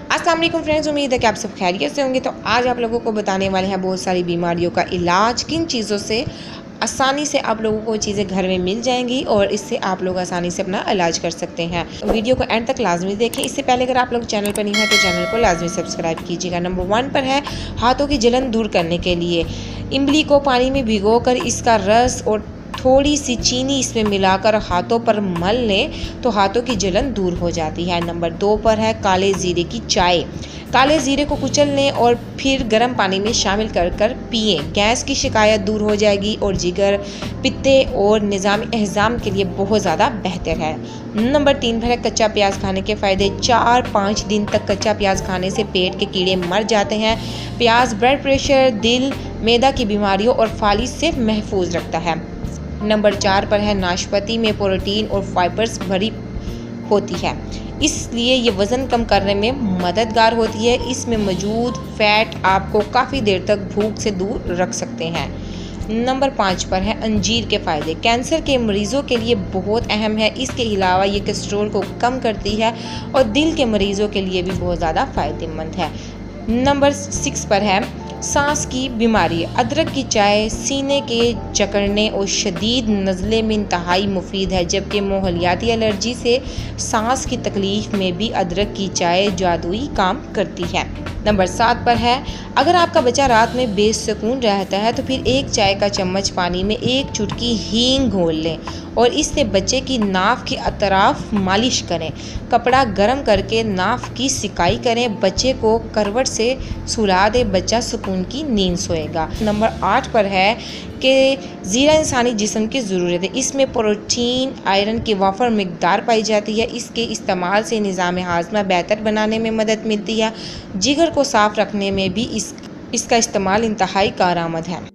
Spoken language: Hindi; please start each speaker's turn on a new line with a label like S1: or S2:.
S1: अस्सलाम वालेकुम फ्रेंड्स, उम्मीद है कि आप सब खैरियत से होंगे। तो आज आप लोगों को बताने वाले हैं बहुत सारी बीमारियों का इलाज, किन चीज़ों से आसानी से आप लोगों को चीज़ें घर में मिल जाएंगी और इससे आप लोग आसानी से अपना इलाज कर सकते हैं। वीडियो को एंड तक लाजमी देखें। इससे पहले अगर आप लोग चैनल पर नहीं हैं तो चैनल को लाजमी सब्सक्राइब कीजिएगा। नंबर 1 पर है हाथों की जलन दूर करने के लिए इमली को पानी में भिगोकर इसका रस और थोड़ी सी चीनी इसमें मिलाकर हाथों पर मल लें तो हाथों की जलन दूर हो जाती है। नंबर 2 पर है काले ज़ीरे की चाय। काले ज़ीरे को कुचल लें और फिर गर्म पानी में शामिल कर कर पिएँ। गैस की शिकायत दूर हो जाएगी और जिगर, पित्ते और निज़ाम एहजाम के लिए बहुत ज़्यादा बेहतर है। नंबर 3 पर है कच्चा प्याज खाने के फ़ायदे। 4-5 दिन तक कच्चा प्याज खाने से पेट के कीड़े मर जाते हैं। प्याज ब्लड प्रेशर, दिल, मैदा की बीमारियों और फालिज से महफूज रखता है। नंबर 4 पर है नाशपाती में प्रोटीन और फाइबर्स भरी होती है, इसलिए ये वज़न कम करने में मददगार होती है। इसमें मौजूद फैट आपको काफ़ी देर तक भूख से दूर रख सकते हैं। नंबर 5 पर है अंजीर के फ़ायदे। कैंसर के मरीज़ों के लिए बहुत अहम है। इसके अलावा ये कोलेस्ट्रॉल को कम करती है और दिल के मरीज़ों के लिए भी बहुत ज़्यादा फ़ायदेमंद है। नंबर 6 पर है सांस की बीमारी। अदरक की चाय सीने के जकड़ने और शदीद नज़ले में इंतहाई मुफीद है, जबकि माहौलियाती एलर्जी से सांस की तकलीफ़ में भी अदरक की चाय जादुई काम करती है। नंबर 7 पर है अगर आपका बच्चा रात में बेसुकून रहता है तो फिर एक चाय का चम्मच पानी में एक चुटकी हींग घोल लें और इससे बच्चे की नाक की अतराफ मालिश करें। कपड़ा गर्म करके नाक की सिकाई करें। बच्चे को करवट से सुला दे, बच्चा सुकून की नींद सोएगा। नंबर 8 पर है कि ज़ीरा इंसानी जिस्म की ज़रूरत है। इसमें प्रोटीन, आयरन की वाफर मिकदार पाई जाती है। इसके इस्तेमाल से निज़ाम हाज़मा बेहतर बनाने में मदद मिलती है। जिगर को साफ़ रखने में भी इसका इस्तेमाल इंतहाई कारआमद है।